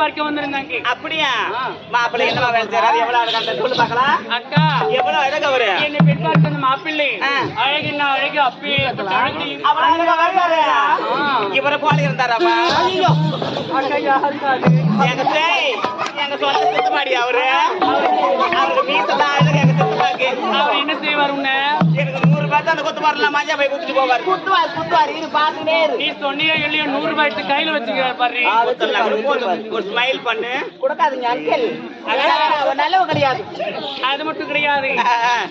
பார்க்க வந்திருந்தாங்க. அப்படியா? மாப்பிள்ளை என்னமா வேலை செய்யறாரு? எவ்வளவு அழகா அந்த சொல்லு பார்க்கலாம். அக்கா எவ்வளவு அழகா அவரு என்ன பெண் பார்க்க வந்த மாப்பிள்ளை அழகின்னா அழகு அப்பி அவ்வளவு அழகா வருவாரு. இவரை போல இருந்தாராமா? அக்கா யாருக்காது எங்க எங்க சொந்த சித்தமாடி அவரு. அவருக்கு மீசதான் அழகு. எங்க சித்தமாக்கு அவர் என்ன செய்வார்? உன்ன எனக்கு 100 ரூபாய் தான் அந்த கொத்து வரலாம். மஞ்சா போய் குத்துட்டு போவாரு. குத்துவாரு இது பாத்துனே நீ சொன்னியோ இல்லையோ 100 ரூபாய் எடுத்து கையில வச்சுக்கிறார் பாரு. ஒரு ஸ்மைல் பண்ணு. கொடுக்காதுங்க அங்கிள். நல்லவ கிடையாது. அது மட்டும் கிடையாது.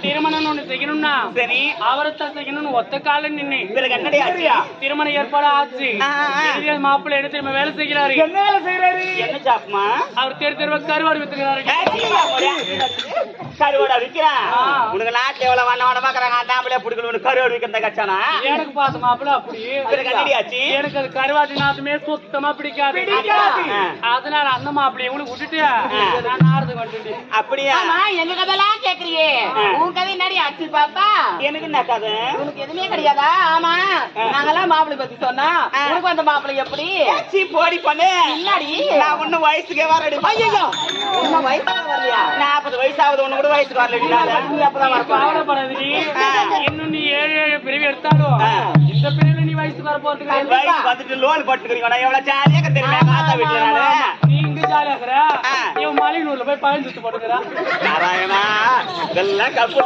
திருமணம் ஒண்ணு செய்யணும்னா சரி அவரைத்தான் செய்யணும்னு ஒத்த கால நின்னு பிறகு என்னடி ஆச்சியா? திருமண ஏற்பாடு ஆச்சு. மாப்பிள்ளை எடுத்து திரும்ப வேலை செய்கிறாரு. என்ன வேலை செய்யறாரு? என்ன ஜாப்மா? அவர் தெருவா கருவாடு வித்துக்கிறாரு. கருவாடா விக்கிறான். உனக்கு நாட்டுல எவ்வளவு வண்ண பாக்குறாங்க. நாமளே பிடிக்கணும் கருவாடு விக்கிறத கச்சானா? எனக்கு பார்த்த மாப்பிள்ள அப்படி எனக்கு அது கருவாட்டு நாட்டுமே சுத்தமா பிடிக்காது. அதனால அந்த மாப்பிள்ளைய உங்களுக்கு விட்டுட்டு நான் நாரதுக்கு வந்துட்டேன். அப்படியா? எங்க கதையெல்லாம் கேக்குறியே, உன் கதை என்னடி ஆச்சு பாப்பா? எனக்கு என்ன கதை? உனக்கு எதுவுமே கிடையாதா? ஆமா, நாங்கெல்லாம் மாப்பிள்ளை பத்தி சொன்னா உனக்கு அந்த மாப்பிள்ளை எப்படி போடி பண்ணு. இல்லாடி நான் ஒன்னும் வயசுக்கே வரடி. ஐயோ இன்னும் வயசுக்கு வரலையா? 40 வயசாவது ஒண்ணு கூட வயசுக்கு வரல. கவலைப்படாதீ. இன்னும் நீ 7 பிரிவு எடுத்தாலும் இந்த பிரிவுல நீ வயசுக்கு வர போறதுக்கு வயசு வந்துட்டு லோன் போட்டுக்கிறீங்க. நான் எவ்வளவு ஜாலியா தெரியுமா மாத்தா வீட்டுல நானு. நீ இங்க ஜாலியா இருக்கிற, இவன் மலையனூர்ல போய் பயன் சுத்து போட்டுக்கிறா. நாராயணா இதெல்லாம் கப்பு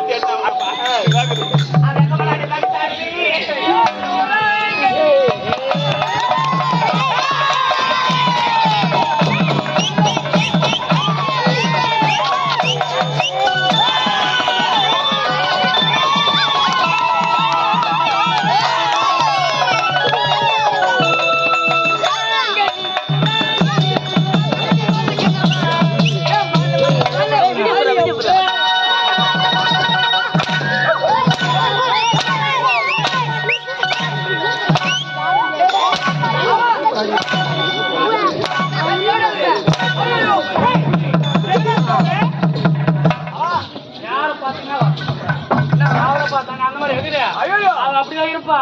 அப்படிதான் இருப்பா.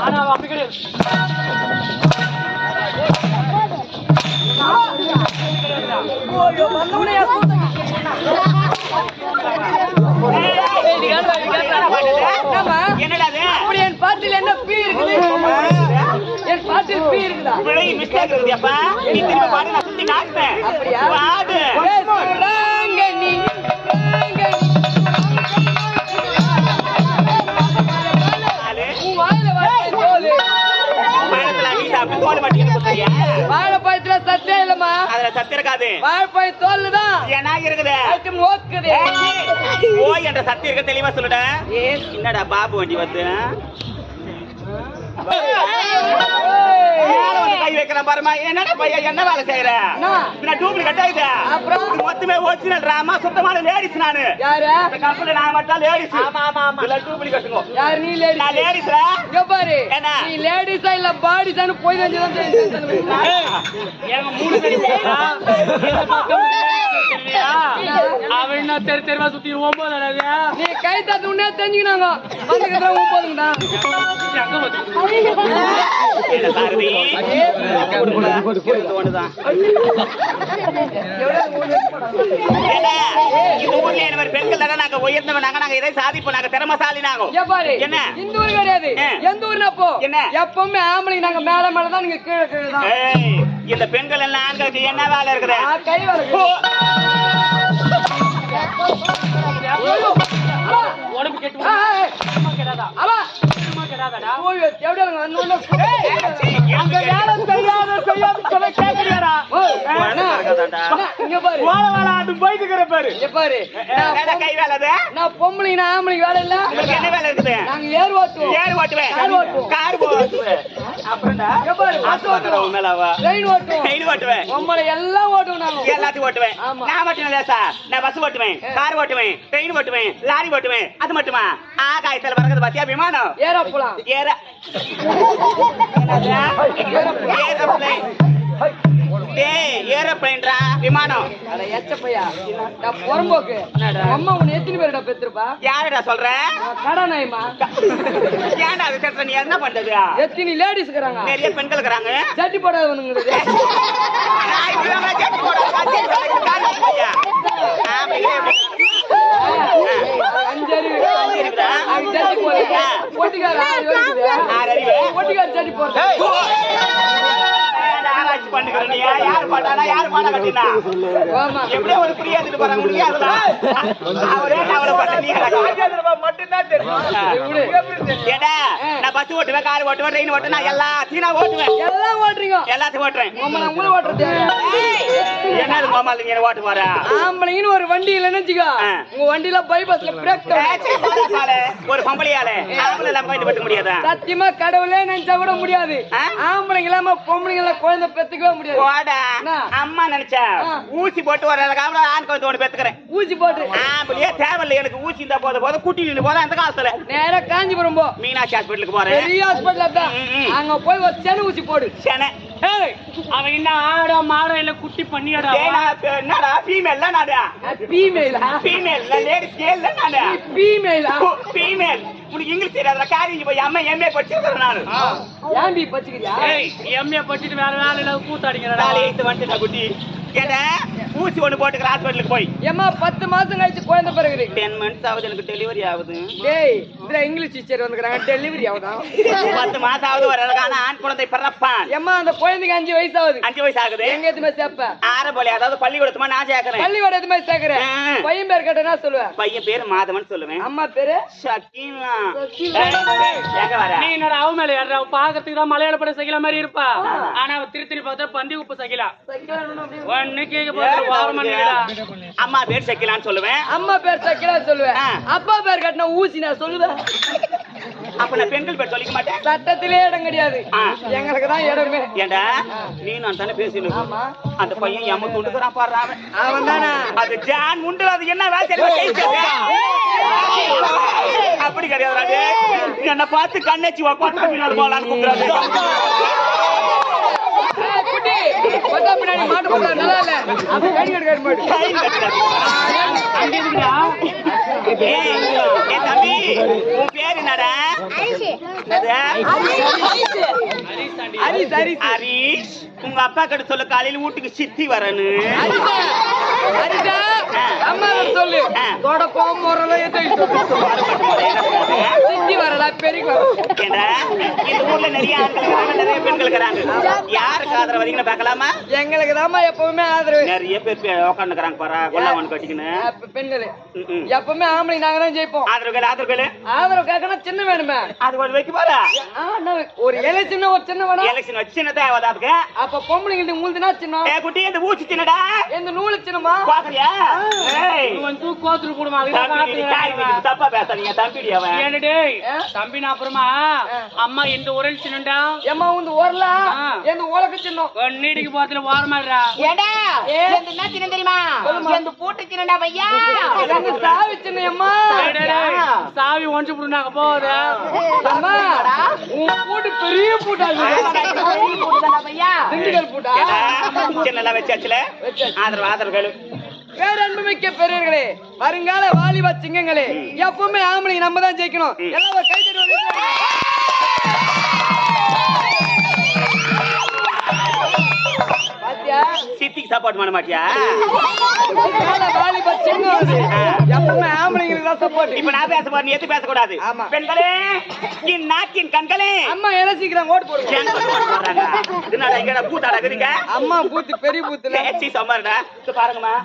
ஆனா அவ அப்படி கிடையாது. என் பாட்டில் என்ன பீ இருக்குது? என் பாட்டில் பீ இருக்குதா? மிஸ்டேக் இருக்குதுப்பா. நீ திரும்ப பாடு, நான் சுத்தி காட்டுறேன். அப்படியா? பாடு. வாழைப்பழத்துல சத்தே இல்லமா? அதுல சத்து இருக்காது. வாழைப்பழ தோல் தான் என்ன இருக்குது? ஓய் என்ற சத்து இருக்க தெளிவா சொல்லுடா. என்னடா பாபு வண்டி வந்து கை வைக்கிறேன் பாருமா. என்னடா பையன் என்ன வேலை செய்யற? டூப்ளிகேட் ஆயிடுது. மொத்தமே ஒரிஜினல் ராமா சுத்தமான லேடிஸ். நானு இந்த கம்பெனி நான் மட்டும் லேடிஸ். இல்ல டூப்ளிகேட்டுங்க. யார் நீ லேடிஸ்? நான் லேடிஸ்ரா. இங்க பாரு, என்ன நீ லேடிஸா இல்ல பாடிஸான்னு போய் தான் தெரியும். ஏங்க 3 பேர் போறா. இந்த பக்கம் அவன் என்ன தெருவா சுத்தி 9 நீ கை தட்டு உடனே தெரிஞ்சுக்கினாங்க. வந்துக்கிறேன் 9ங்கடா. பெண்கள் நாங்க உயர்ந்தவன். நாங்க இதை சாதிப்போம். நாங்க திறமசாலி. நாங்க என்ன இந்த ஊர் கிடையாது. எந்த ஊர்ல போ என்ன எப்பவுமே ஆம்பளை நாங்க மேல மேலதான், நீங்க கீழே கீழே தான். இந்த பெண்கள் எல்லாம் ஆண்களுக்கு என்ன வேலை இருக்குது? கை வர உடம்பு கேட்டு பொம்பளை ஆம்பளைக்கு வேலை இல்ல. என்ன வேலை இருக்குது? நாங்க ஏர் ஓட்டுவோம். ஏர் ஓட்டுவேன். கார் ஓட்டுவேன். பொம்பளை எல்லாம் ஓட்டுவோம். நாங்க எல்லாத்தையும் ஓட்டுவேன். நான் மட்டும் இல்ல சார். நான் பஸ் ஓட்டுவேன், கார் ஓட்டுவேன், ட்ரெயின் ஓட்டுவேன், லாரி ஓட்டுவேன். அது மட்டுமா? ஆகாயத்துல பறக்குது பாத்தியா விமானம்? ஏரோப்ளேன். டேய் ஏரோப்ளேன்டா விமானம் அட எச்சப்பையா நான் பொறம்போக்கு அம்மா உன்னை எத்தனை பேருடா பெத்துருப்பா யாரடா சொல்ற கடை நாயமா ஏன்டா அது கேட்ட நீ என்ன பண்றது எத்தனை லேடிஸ் இருக்கிறாங்க நிறைய பெண்கள் இருக்கிறாங்க சட்டி போடாதவனுங்க நான் இப்பதான் கேட்டு போறேன் யாரு பாட்டானா யாரு பாட கட்டினா எப்படியோ ஒரு புரிய எடுத்துட்டு போறாங்க முடியாது அவரே அவளை பாட்ட நீ மட்டும்தான் தெரியும் ஏடா நான் பஸ் ஓட்டுவேன் கார் ஓட்டுவேன் ட்ரெயின் ஓட்டுவேன் நான் எல்லாத்தையும் நான் ஓட்டுவேன் எல்லாம் ஓட்டுறீங்க எல்லாத்தையும் ஓட்டுறேன் உங்களை ஓட்டுறது என்னது மாமா நீங்க ஓட்டு போற ஆம்பளைங்கன்னு ஒரு வண்டி இல்லைன்னு வச்சுக்கோ உங்க வண்டியில பைபாஸ்ல பிரேக் ஒரு பொம்பளையால ஆம்பளை எல்லாம் போயிட்டு பத்த முடியாதா சத்தியமா கடவுளே நினைச்சா கூட முடியாது ஆம்பளைங்க இல்லாம பொம்பளைங்க எல்லாம் குழந்தை பெத்துக்கவே முடியாது அம்மா நினைச்சா ஊசி போட்டு வர ஆண் குழந்தை ஒண்ணு பெத்துக்கிறேன் ஊசி போட்டு ஆம்பளையே தேவையில்லை எனக்கு ஊசி இருந்தா போத கூட்டி நின்று போத அந்த காலத்துல நேரா காஞ்சிபுரம் போ மீனாட்சி ஹாஸ்பிட்டலுக்கு போறேன் பெரிய ஹாஸ்பிட்டல் தான் அங்க போய் ஒரு சென ஊசி போடு சென அவன் என்ன ஆடா மாடா இல்ல குட்டி பண்ணியாடா என்னடா ஃபீமேல் தான் நாடா ஃபீமேல் லேடிஸ் கேள் தான் நாடா ஃபீமேல் உனக்கு இங்கிலீஷ் தெரியாதா காலேஜ் போய் அம்மா எம்ஏ படிச்சிருக்கேன் நானு ஏம்பி படிச்சிக்கிறியா எம்ஏ படிச்சிட்டு வேற வேலையில கூத்தாடிங்கடா காலேஜ் வந்துட்டா குட்டி கேட்ட ஊசி ஒண்ணு போட்டுக்கிற ஹாஸ்பிட்டலுக்கு போய் ஏமா 10 மாசம் கழிச்சு குழந்தை பிறகுது 10 months ஆகுது எனக்கு டெலிவரி ஆகுது டேய் இதுல இங்கிலீஷ் டீச்சர் வந்துக்கறாங்க டெலிவரி ஆகுதா 10 மாசம் ஆகுது ஒரு அழகான ஆண் குழந்தை பிறப்பான் ஏமா அந்த குழந்தைக்கு 5 வயசு ஆகுது 5 வயசு ஆகுது எங்க எதுமே சேப்ப ஆரம்பல அதாவது பள்ளிக்கூடத்துமா நான் சேர்க்கறேன் பள்ளிக்கூட எதுமே சேர்க்கறேன் பையன் பேர் கேட்டா சொல்லுவேன் பையன் பேர் மாதவன் சொல்லுவேன் அம்மா பேரு ஷக்கீனா எங்க வர நீ என்னடா அவ மேல ஏறா பாக்கிறதுக்கு தான் மலையாள பட சகிலா மாதிரி இருப்பா ஆனா அவ திருத்திரி பார்த்தா பந்தி உப்பு சகிலா ஒண்ணு கேக்க போற வாரமணிடா அம்மா பேர் சக்கிலான்னு சொல்லுவேன் அம்மா பேர் சக்கிலான்னு சொல்லுவேன் அப்பா பேர் கட்டின ஊசி நான் சொல்லுவேன் அப்ப நான் பெண்கள் பேர் சொல்லிக்க மாட்டேன் சட்டத்திலே இடம் கிடையாது எங்களுக்கு தான் இடமே ஏண்டா நீ நான் தானே பேசினு அந்த பையன் எம்ம துண்டுக்குறான் பாடுறான் அவன் தானே அது ஜான் உண்டு அது என்ன அப்படி கிடையாது என்ன பார்த்து கண்ணச்சி பின்னால் போலான்னு கூப்பிடுறாரு பின்னாடி மாட்டு போட்டா நல்லா இல்ல அது கை கட்டு மாட்டு தம்பி உன் பேர் என்னடா ஹரிஷ் உங்க அப்பா கிட்ட சொல்ல காலையில வீட்டுக்கு சித்தி வரனு அம்மா சொல்லு தொடப்பம் சித்தி வரல பெரிய இந்த ஊர்ல நிறைய ஆண்கள் நிறைய பெண்கள் இருக்கிறாங்க யாருக்கு ஆதரவு வரீங்கன்னு பாக்கலாமா எங்களுக்கு தாமா எப்பவுமே ஆதரவு நிறைய பேர் உட்காந்துக்கிறாங்க பாரா கொல்லாமன் கட்டிக்கணும் பெண்கள் எப்பவுமே ஆம்பளை நாங்க தான் ஜெயிப்போம் ஆதரவு கேட்கணும் சின்ன வேணுமே அது ஒரு வைக்க பாரா ஒரு எலெக்ஷன் ஒரு சின்ன வேணும் எலெக்ஷன் வச்சு சின்ன தேவைதாதுக்கு அப்ப பொம்பளைங்க உங்களுதுனா சின்ன குட்டி இந்த ஊசி சின்னடா இந்த நூலு சின்னமா பாக்குறியா கோத்துரு கூடுமா தப்பா பேசாதீங்க தம்பிடி அவன் தம்பி நான் அப்புறமா அம்மா எந்த உரல் சின்னண்டா ஏமா உங்க ஊர்ல எந்த உலக சின்னம் நீடிக்கு போறதுல வாரமாடுறா ஏடா என்ன சின்னம் தெரியுமா எந்த பூட்டு சின்னடா பையா எந்த சாவி சின்ன அம்மா சாவி ஒன்று புடுனாங்க போகுது அம்மா உன் பூட்டு பெரிய பூட்டா பையா திண்டுக்கல் பூட்டா சின்னல வச்சாச்சுல ஆதரவு பேரன்புமிக்க பெரியவர்களே வருங்கால வாலிப சிங்கங்களே எப்பவுமே ஆம்பளைங்க நம்ம தான் ஜெயிக்கணும் எல்லாம் கை தட்டி சித்திக்கு சப்போர்ட் பண்ண மாட்டியா வாலிப சிங்கம் எப்பவுமே ஆம்பளைங்களுக்கு தான் சப்போர்ட் இப்ப நான் பேச போறேன் நீ எது பேசக்கூடாது பெண்களே என் நாக்கின் கண்களே அம்மா சீக்கிரம் ஓட்டு போடுங்க பூத்தாடா இருக்குதுங்க அம்மா பூத்து பெரிய பூத்துல சம்மர்டா பாருங்கம்மா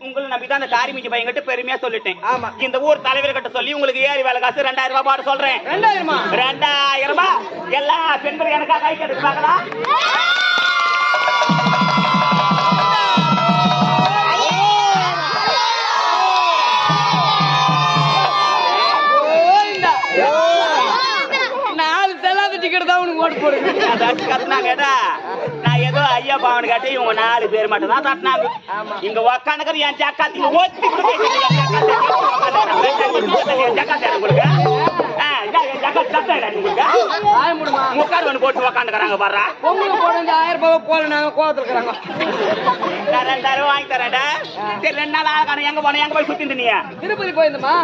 உங்களை நம்பிதான் அந்த காரிமிக்கு பையன் கிட்ட பெருமையா சொல்லிட்டேன் ஆமா இந்த ஊர் தலைவர் கிட்ட சொல்லி உங்களுக்கு ஏறி வேலை காசு 2000 ரூபாய் பாட சொல்றேன் 2000 ரூபாய் எல்லா பெண்களும் எனக்கா கை கட்டு பார்க்கலாம் நான் ஏதோ ஐயா பாவன் கேட்டு இவங்க 4 பேர் மட்டும் தான் தட்டினாங்க இங்க உக்காந்துக்கிற என் ஜக்காத்தி ஓத்தி சத்தம் இல்ல உங்களுக்கு வாய மூடுமா முக்கார் ஒன்று போட்டு உக்காந்துக்கிறாங்க பாரு பொங்கல் போட 1000 ரூபாய் போல நாங்க கோவத்துல இருக்கிறாங்க தரேன் வாங்கி தரேன்டா சரி 2 நாள் ஆகான எங்க போன எங்க போய் சுத்திட்டு நீ திருப்பதி போயிருந்தமா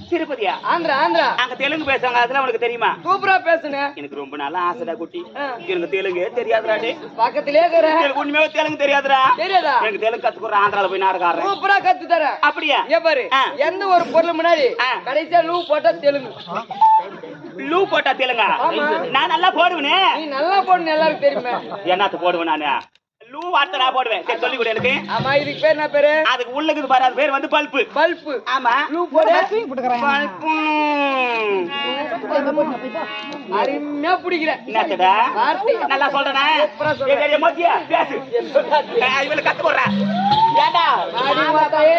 திருப்பதியா ஆந்திரா அங்க தெலுங்கு பேசுவாங்க அதெல்லாம் உனக்கு தெரியுமா சூப்பரா பேசுன எனக்கு ரொம்ப நாளா ஆசைடா குட்டி எனக்கு தெலுங்கு தெரியாதுடா டே பக்கத்திலே இருக்கிற எனக்கு உண்மையாவே தெலுங்கு தெரியாதுடா தெரியாதா எனக்கு தெலுங்கு கத்துக்குற ஆந்திரால போய் நாடகம் ஆடுறேன் சூப்பரா கத்து தரேன் அப்படியா இங்க பாரு எந்த ஒரு பொருள் முன்னாடி கடைசியா லூ போட்டா தெலுங்கு லூ போட்டா தெலுங்கா நான் நல்லா போடுவேனே நீ நல்லா போடுன்னு எல்லாருக்கும் தெரியுமே என்னத்து போடுவேன் நானு லூ வார்த்தை நான் போடுவேன் சரி சொல்லி கொடு எனக்கு ஆமா இதுக்கு பேர் என்ன பேரு அதுக்கு உள்ளுக்கு பாரு அது பேர் வந்து பல்பு பல்பு ஆமா லூ போடு பல்பு அருமையா பிடிக்கிற என்னடா வார்த்தை நல்லா சொல்றேனே ஏய் மோதியா பேசு இவள கத்து போறா ஏடா ஆடி மாதாயே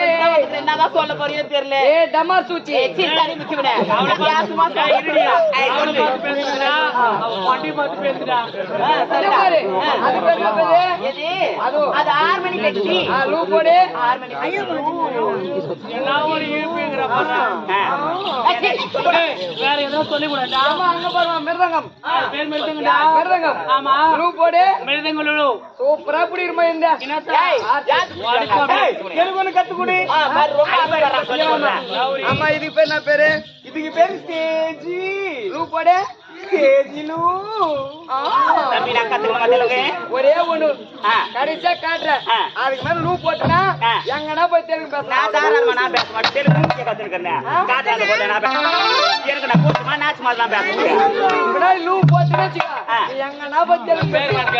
என்னடா சொல்ல போறியோ தெரியல ஏய் டமா சூச்சி சிந்தாரி மிச்சுவனே அவள பேசுமா இருடியா ஏய் சொல்லு பேசுடா அவ பாண்டி பார்த்து பேசுடா சரியா பாரு அது பேர் என்ன பேரு எது அது ஹார்மோனி கட்டி லூ போடு ஹார்மோனி என்ன ஒரு ஈப்பிங்கற பாரு வேற ஏதோ சொல்லி கூடாடா ஆமா அங்க பாருமா மிருதங்கம் பேர் மெல்தங்கடா மிருதங்கம் ஆமா லூ போடு மெல்தங்கலு சூப்பரா பிடிக்குமா இந்த தெலுங்கு கத்து கொடு ஆமா இதுக்கு பேர் என்ன பேரு இதுக்கு பேரு ஸ்டேஜி லூ போடு ஸ்டேஜிலு தம்பி நான் கத்துக்கணும் தெலுங்கு ஒரே ஒண்ணு கடைசியா காட்டுறேன் அதுக்கு மேல லூ போட்டுனா எங்கன்னா போய் தெலுங்கு நான் பேசலாம் தாராளமா நான் பேச மாட்டேன் தெலுங்கு கத்துக்கிறேன் காட்டாத போது நான் எனக்கு நான் போட்டுமா நாச்சு மாதிரி நான் பேசுறேன் லூ போட்டுன்னு வச்சுக்க எங்கன்னா போய் தெலுங்கு பேசலாம்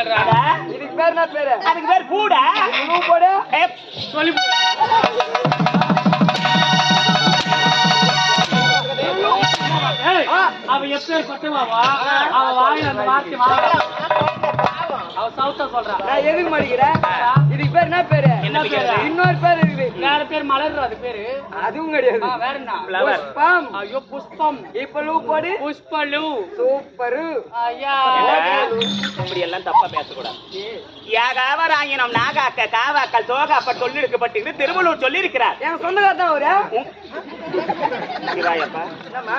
இதுக்கு பேர் என்ன பேரு அதுக்கு பேர் கூட லூ போடு சொல்லி அவ எப்படி பட்டுவாவா அவ வாயில அந்த வார்த்தை வாங்க அவ சவுத்தா சொல்றா நான் எதுக்கு மாட்டிக்கிறேன் இதுக்கு பேர் என்ன பேரு என்ன பேரு? இன்னொரு பேர் இருக்குது வேற பேர் மலர் அது பேரு அதுவும் கிடையாது வேற என்ன புஷ்பம் ஐயோ புஷ்பம் இப்ப லூ போடு புஷ்பலு சூப்பரு ஐயா இப்படி எல்லாம் தப்பா பேசக்கூடாது யாகாவராயினம் நாகாக்க காவாக்கள் தோகாப்ப சொல்லிருக்கப்பட்டு திருவள்ளூர் சொல்லி இருக்கிறார் என் சொந்தக்கார தான் அவரு என்னம்மா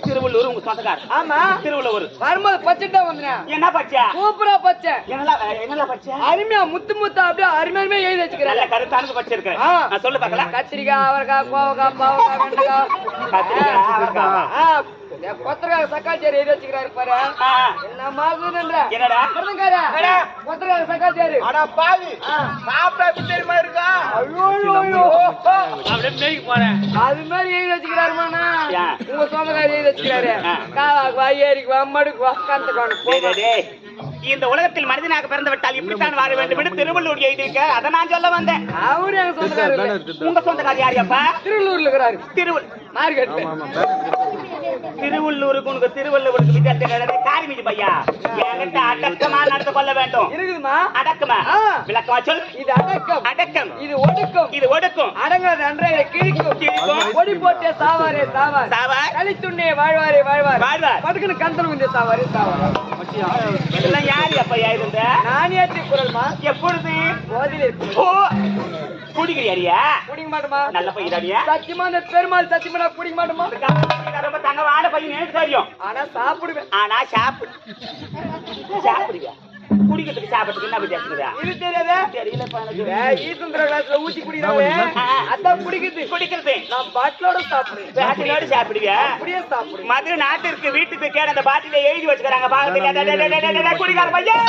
திருவள்ளூர் உங்க சொந்தக்கார் ஆமா திருவள்ளூர் வரும்போது பச்சைட்டா வந்தேன் என்ன பச்சா சூப்பரா பச்சை என்னலாம் பச்சா அருமையா முத்து முத்தா அப்படியே அருமையா எழுதி வச்சுக்கிறேன் நல்ல கருத்தானது பச்சை இருக்கிறேன் நான் சொல்லு பார்க்கலாம் கத்திரிக்காய் அவரைக்காய் கோவக்காய் பாவக்காய் வெண்டைக்காய் கத்திரிக்காய், அவரைக்காய். கொத்தரக்காய் சக்காச்சேரி எழுதி வச்சுக்கிறாரு பாரு என்ன மாகுதுன்ற என்னடா கொத்தரக்காய் சக்காச்சேரி அட பாவி சாப்பிட தெரியுமா இருக்கா ஐயோ அப்படியே மேய்க்கு போறேன் அது மாதிரி எழுதி வச்சுக்கிறாருமாண்ணா ஏன்? உங்க சொந்தக்காரி எழுதி வச்சுக்கிறாரு காவாக்குவா ஏரிக்குவா மடுக்குவா கந்துக்குவான்னு இந்த உலகத்தில் மனிதனாக பிறந்து விட்டால் இப்படித்தான் வாழ வேண்டும் என்று திருவள்ளூர் எழுதியிருக்க அதை நான் சொல்ல வந்தேன் அவரு எங்க சொந்தக்காரு உங்க சொந்தக்காரி யாரியாப்பா திருவள்ளூர்ல இருக்கிறாரு மார்க்கெட்ல திருவள்ளூருக்கு உனக்கு திருவள்ளுவருக்கு வித்தியாசம் காரிமிதி பையா என்கிட்ட அடக்கமா நடந்து கொள்ள வேண்டும் இருக்குதுமா அடக்கமா விளக்கமா சொல் இது அடக்கம் அடக்கம் இது ஒடுக்கம் இது ஒடுக்கும் அடங்காத அன்றைய கிழிக்கும் கிழிக்கும். பொடி போட்டே சாவாரே சாவார் சாவார் கலித்துண்ணே வாழ்வாரே வாழ்வார் வாழ்வார். படுக்குன்னு கந்தல் குந்தே சாவாரே சாவார் இதெல்லாம் யாரு அப்பையா இருந்த நானியாத்தி குரல்மா எப்பொழுது போதிலே ஓ குடிக்கிறியா குடிக்க மாட்டோமா நல்ல பையதாடியா சத்தியமா அந்த பெருமாள் சத்தியமா நான் குடிக்க மாட்டோமா ரொம்ப தங்கமான பையன் எனக்கு தெரியும் ஆனா சாப்பிடுவேன் ஆனா சாப்பிடுவியா குடிக்கிறதுக்கு சாப்பிடுறதுக்கு என்ன வித்தியாசம் இது தெரியாதே தெரியல ஈசுந்திர கிளாஸ்ல ஊத்தி குடிக்கிறாங்க அதான் குடிக்குது குடிக்கிறது நான் பாட்டிலோட சாப்பிடுவேன் பாட்டிலோடு சாப்பிடுவியா அப்படியே சாப்பிடுவேன் மதுரை நாட்டிற்கு வீட்டுக்கு கேட அந்த பாட்டில எழுதி வச்சுக்கிறாங்க பாக்கத்துல குடிக்கார பையன்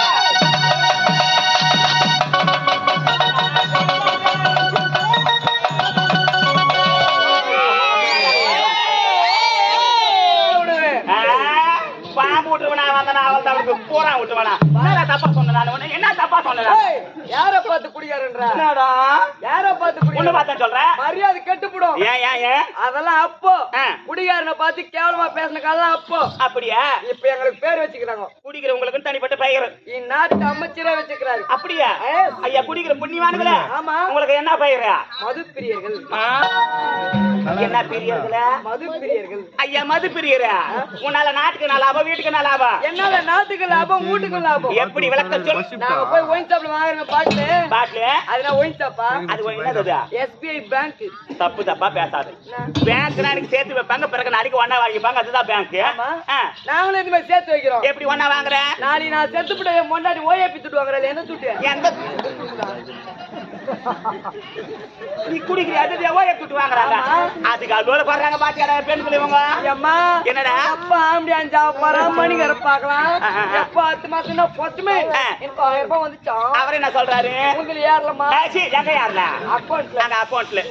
பாம்பு விட்டுருவனா வந்தனா அவள் அவளுக்கு பூரா விட்டுவனா தப்பா சொன்ன என்ன தப்பா சொன்ன யார பார்த்து குடிக்காரன்றா யார பார்த்து ஒண்ணு குடிக்கார பார்த்தா சொல்றேன் மரியாதை கெட்டுப்படும் ஏன் அதெல்லாம் அப்போ குடிகாரனை பார்த்து கேவலமா பேசின காலம் அப்போ அப்படியா இப்ப எங்களுக்கு பேர் வச்சுக்கிறாங்க குடிக்கிறவங்களுக்கு தனிப்பட்ட பெயர் இந்நாட்டு அமைச்சரே வச்சுக்கிறாரு அப்படியா ஐயா குடிக்கிற புண்ணியவானுங்கள ஆமா உங்களுக்கு என்ன பெயர் மது பிரியர்கள் என்ன பிரியர்கள மது பிரியர்கள் ஐயா மது பிரியரா உன்னால நாட்டுக்கு நான் லாபம் வீட்டுக்கு நான் லாபம் என்னால நாட்டுக்கு லாபம் வீட்டுக்கு லாபம் எப்படி விளக்கம் சொல் நாங்க போய் ஒயின் ஷாப்ல வாங்குறோம் பாட்டில் அதுல ஒயின்சாப்பா அது என்னது SBI பேங்க் தப்பு தப்பா பேசாது பேங்க் நாளைக்கு சேர்த்து வைப்பாங்க பிறகு நாளைக்கு ஒண்ணா வாங்கிப்பாங்க அதுதான் பேங்க் நாங்களும் இந்த மாதிரி சேர்த்து வைக்கிறோம் எப்படி ஒண்ணா வாங்குற நாளைக்கு நான் செத்துப்பட முன்னாடி ஓஏபி துட்டு வாங்குறேன் என்ன துட்டு எந்த நீ குடிக்கிற அது எவ்வளவு துட்டு வாங்குறாங்க அதுக்கு அவ்வளோ பாடுறாங்க பாத்தியாரா பெண்கள் இவங்க அம்மா என்னடா அப்பா ஆம்படி அஞ்சா போறான் மணிகரை பார்க்கலாம் எப்ப 10 மாசம்னா பொத்துமே எனக்கு 1000 ரூபாய் வந்துச்சான் அவர் என்ன சொல்றாரு உங்களுக்கு ஏறலமா எங்க யாருல அக்கௌண்ட்ல நாங்க அக்கௌண்ட்ல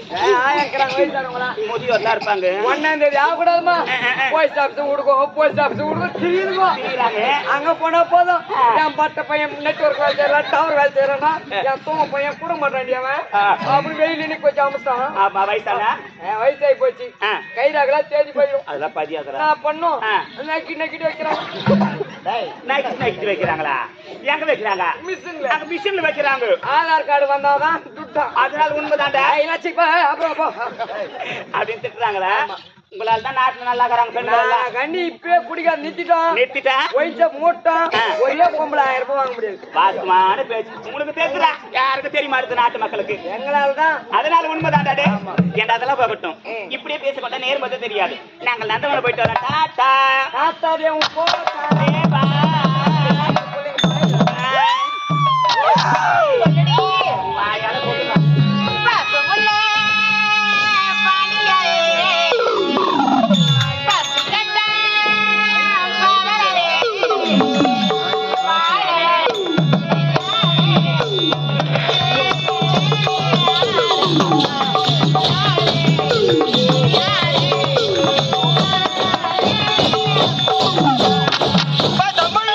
ஆயிரக்கிறாங்க வயசானவங்களா முதியோர் தான் இருப்பாங்க 1ஆம் தேதி ஆகக்கூடாதுமா போஸ்ட் ஆபீஸ் விடுவோம் போஸ்ட் ஆபீஸ் விடுவோம் திரியுதுங்க அங்க போனா போதும் என் பட்ட பையன் நெட்வொர்க் வேலை செய்யலாம் டவர் வேலை செய்யறானா என் தூங்க பையன் கூட மாட்டான் அவன் அப்படி வெயில கொஞ்சம் அமர்த்தான் வயசாகி போச்சு கைராகலா தேடி போயிடும் அதெல்லாம் பதியாதுடா நான் பண்ணோம் நக்கிட்டு வைக்கிறாங்க நைட்டு வைக்கிறாங்களா எங்க வைக்கிறாங்க மிஷின்ல அங்க மிஷின்ல வைக்கிறாங்க ஆதார் கார்டு வந்தாதான் துட்டான் அதனால உண்மைதான்டா அப்புறம் அப்படின்னு திட்டுறாங்களா உங்களால தான் நாட்டுல நல்லா இருக்கிறாங்க பெண்கள் கண்ணி இப்பயே குடிக்காது நிறுத்திட்டேன் ஒயின்சா மூட்டோம் ஒரே பொம்பளை 1000 ரூபாய் வாங்க முடியாது பாசமான பேச்சு உங்களுக்கு தெரியுதா யாருக்கு தெரியுமா இருக்கு நாட்டு மக்களுக்கு எங்களால்தான் அதனால உண்மைதான்டா ஏன்டா அதெல்லாம் போகட்டும் இப்படியே பேசப்பட்ட நேர்மதை தெரியாது நாங்கள் நந்தவனம் போயிட்டு வரோம் டாட்டா தாத்தாவே உன் தமிழ்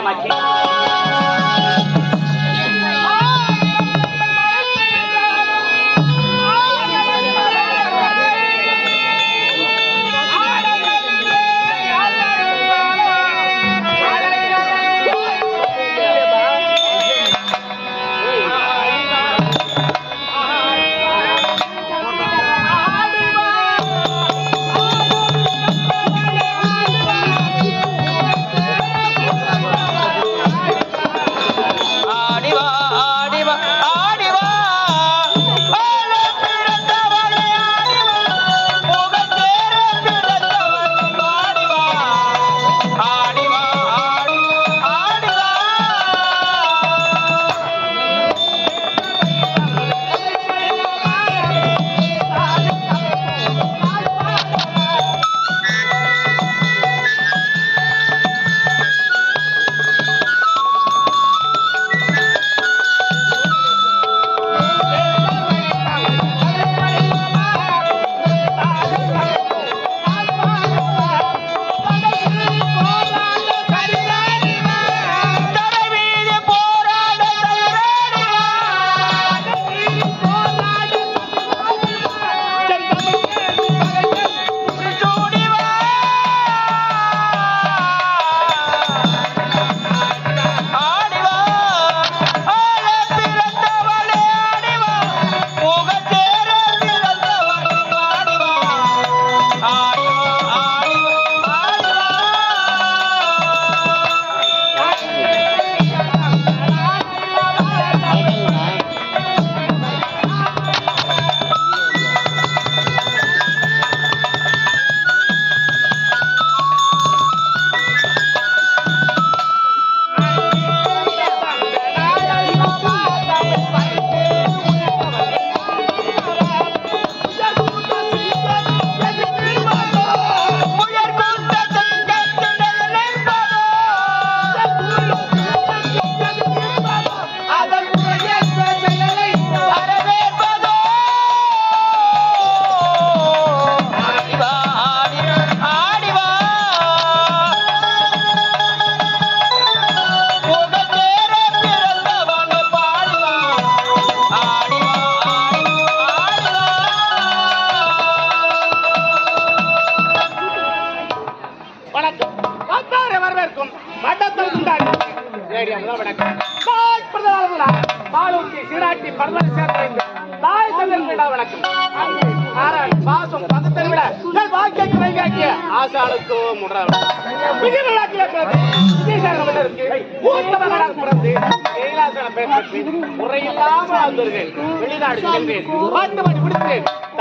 மங்களமாச்சு.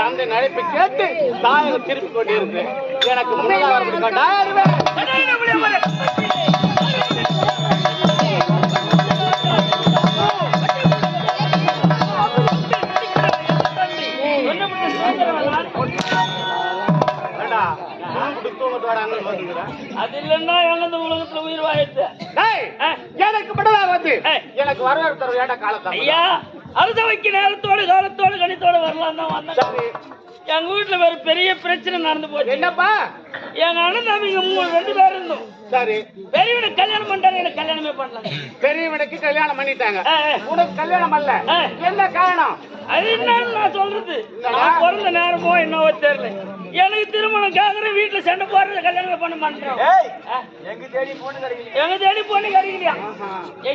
தந்தை நழைப்பை கேட்டு தாயகம் திருப்பிக் கொண்டிருந்தேன். எனக்கு அது இல்லன்னா எங்க உலகத்துல உயிர் வாயிடுது. எனக்கு மட்டும் வந்து எனக்கு வரவேற்பு தர வேண்டாம் காலத்தை. ஐயா அரசவைக்கு நேரத்தோடு காலத்தோடு கணித்தோடு வரலாம் தான் வந்தேன். எங்க வீட்டுல வேற பெரிய பிரச்சனை நடந்து போச்சு. என்னப்பா? எங்க அண்ணன் தம்பிங்க 2 பேர் இருந்தோம். சரி, பெரியவனுக்கு கல்யாணம் பண்ணிட்டாங்க, எனக்கு கல்யாணமே பண்ணல. பெரியவனுக்கு கல்யாணம் பண்ணிட்டாங்க, உனக்கு கல்யாணம் பண்ணல. என்ன காரணம்? அது என்னன்னு நான் சொல்றது, நான் பிறந்த நேரமோ என்னவோ தெரியல. எனக்கு திருமணம் கேக்குற வீட்டுல சண்டை போடுறது, கல்யாணமே பண்ண மாட்டேன். எங்க தேடி பொண்ணு கிடைக்கலையா?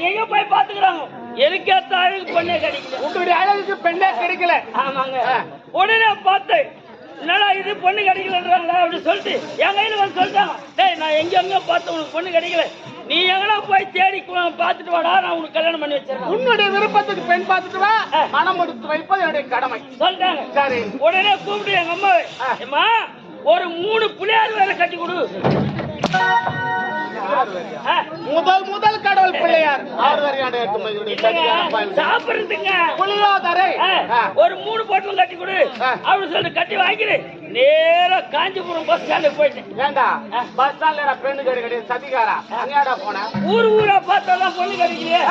எங்க போய் பாத்துக்கிறாங்க, எனக்கேத்த அழகு பொண்ணே கிடைக்கல. உங்களுடைய அழகுக்கு பெண்ணே கிடைக்கல. ஆமாங்க. உடனே பார்த்தேன், என்னடா இது பொண்ணு கிடைக்கலன்றாங்களா அப்படின்னு சொல்லிட்டு என் கையில வந்து சொல்லிட்டாங்க, டேய் நான் எங்க பார்த்து உனக்கு பொண்ணு கிடைக்கல, நீ எங்கன்னா போய் தேடி பார்த்துட்டு வாடா, நான் உனக்கு கல்யாணம் பண்ணி வச்சிருக்கேன். உன்னுடைய விருப்பத்துக்கு பெண் பார்த்துட்டு வா, மனம் முடித்து வைப்பது என்னுடைய கடமை சொல்லிட்டாங்க. சரி, உடனே கூப்பிட்டு எங்க அம்மாவை, அம்மா ஒரு 3 புளியார் வேலை கட்டி கொடு. முதல் கடவுள் பிள்ளையார் சாப்பிடுறதுங்க புளியோதரை ஒரு 3 போட்டலும் கட்டி கொடு அப்படின்னு சொல்லிட்டு கட்டி வாங்கிடு. நேரா காஞ்சிபுரம் பஸ் ஸ்டாண்டுக்கு போயிட்டேன். ஏண்டா பஸ் ஸ்டாண்ட்ல பெண்ணு கிடையாது சதிகாரா அங்கேடா போன ஊரா பார்த்தாதான் பொண்ணு கிடைக்கலையே.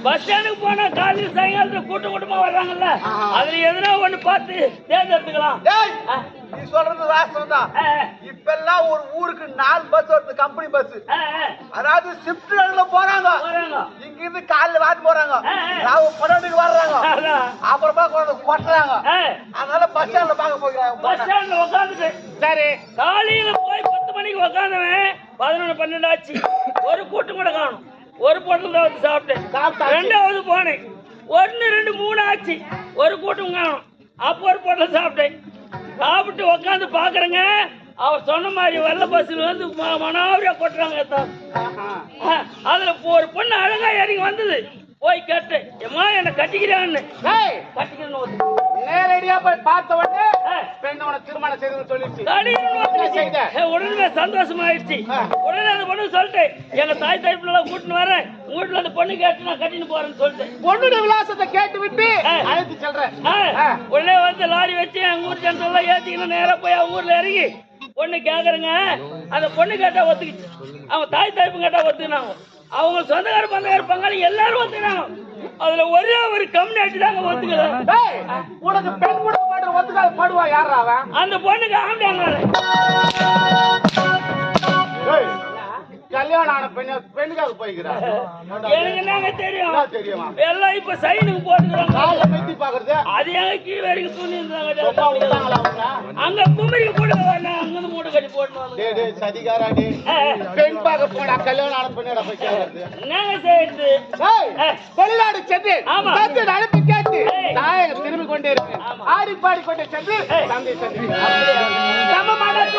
பஸ் ஸ்டாண்டுக்கு போனா காலையில் சாயங்காலத்துல கூட்டமா வர்றாங்கல்ல, அதுல எதுனா ஒண்ணு பார்த்து தேர்ந்தெடுத்துக்கலாம். நீ சொல்றது வாஸ்தவம் தான். இப்பெல்லாம் ஒரு ஊருக்கு 4 பஸ் வருது, கம்பெனி பஸ். அதாவது ஷிப்ட்ல போறாங்க, இங்க இருந்து காலைல வாத்து போறாங்க, ராவு 12க்கு வர்றாங்க, அப்புறமா கொட்டுறாங்க. அதனால பஸ் ஸ்டாண்ட்ல பார்க்க போகிறாங்க. பஸ் ஸ்டாண்ட்ல உட்காந்துட்டு சரி காலையில போய் 10 மணிக்கு உட்காந்தவன் 11 12 ஆச்சு. ஒரு கூட்டம் கூட காணும். ஒரு பொட்டல் தான் வந்து சாப்பிட்டேன். ரெண்டாவது போனேன். 1 2 3 ஆச்சு. ஒரு கூட்டம் காணும். அப்போ ஒரு பொட்டல் சாப்பிட்டேன். சாப்பிட்டு உட்காந்து பாக்குறேங்க, அவர் சொன்ன மாதிரி வெள்ள பஸ்ல வந்து மனாவரியா கொட்டுறாங்க. அதுல ஒரு பொண்ணு அழகா இறங்கி வந்தது. போய் கேட்டேன், எம்மா என்ன கட்டிக்கிறான்னு. கட்டிக்கிறேன்னு நேரடியா போய் பார்த்த உடனே பெண்ணு உனக்கு திருமணம் செய்து சொல்லிடுச்சு. உடனே சந்தோஷமாயிடுச்சு. உடனே அந்த பொண்ணு சொல்லிட்டேன், எங்க தாய் தாய்ப்புல கூட்டின்னு வரேன், வீட்டுல அந்த பொண்ணு கேட்டு நான் கட்டின்னு போறேன்னு சொல்லிட்டேன். பொண்ணுடைய விலாசத்தை கேட்டு விட்டு அழைத்து சொல்றேன். உடனே வந்து லாரி வச்சு எங்க ஊர் ஜனத்தெல்லாம் ஏத்திக்கணும். நேரா போய் அவங்க ஊர்ல இறங்கி பொண்ணு கேக்குறேங்க. அந்த பொண்ணு கேட்டா ஒத்துக்கிச்சு, அவங்க தாய் தாய்ப்பு கேட்டா ஒத்துக்கினாங்க, அவங்க சொந்தக்கார பந்தக்கார பங்காளி எல்லாரும் ஒத்துக்கினாங்க. அதுல ஒரே ஒரு கம்யூனிட்டி தாங்க ஒத்துக்கல. உனக்கு பெண் கூட மாட்டு ஒத்துக்காத படுவா யாரா அவன்? அந்த பொண்ணுக்கு ஆண்டாங்க. கல்யாணம் ஆன பெண்ணுக்காக போய்க்கிறான். எனக்கு என்னங்க தெரியும்? தெரியுமா? எல்லாம் இப்ப சைனுக்கு போட்டுக்கிறாங்க. பாக்குறது அது எங்க கீழே வரைக்கும் துணி இருந்தாங்க. அங்க குமரிக்கு போட்டு அங்க மூடு கட்டி போட்டு சதிகாரா பெண் பார்க்க போனா கல்யாணம் ஆன பெண்ணோட போய் கேட்கறது என்னங்க செய்யுது? வெளிநாடு சென்று அனுப்பி கேட்டு நான் திரும்பி கொண்டே இருக்கேன். ஆடி பாடி கொண்டே சென்று தந்தை சென்று நம்ம மனசு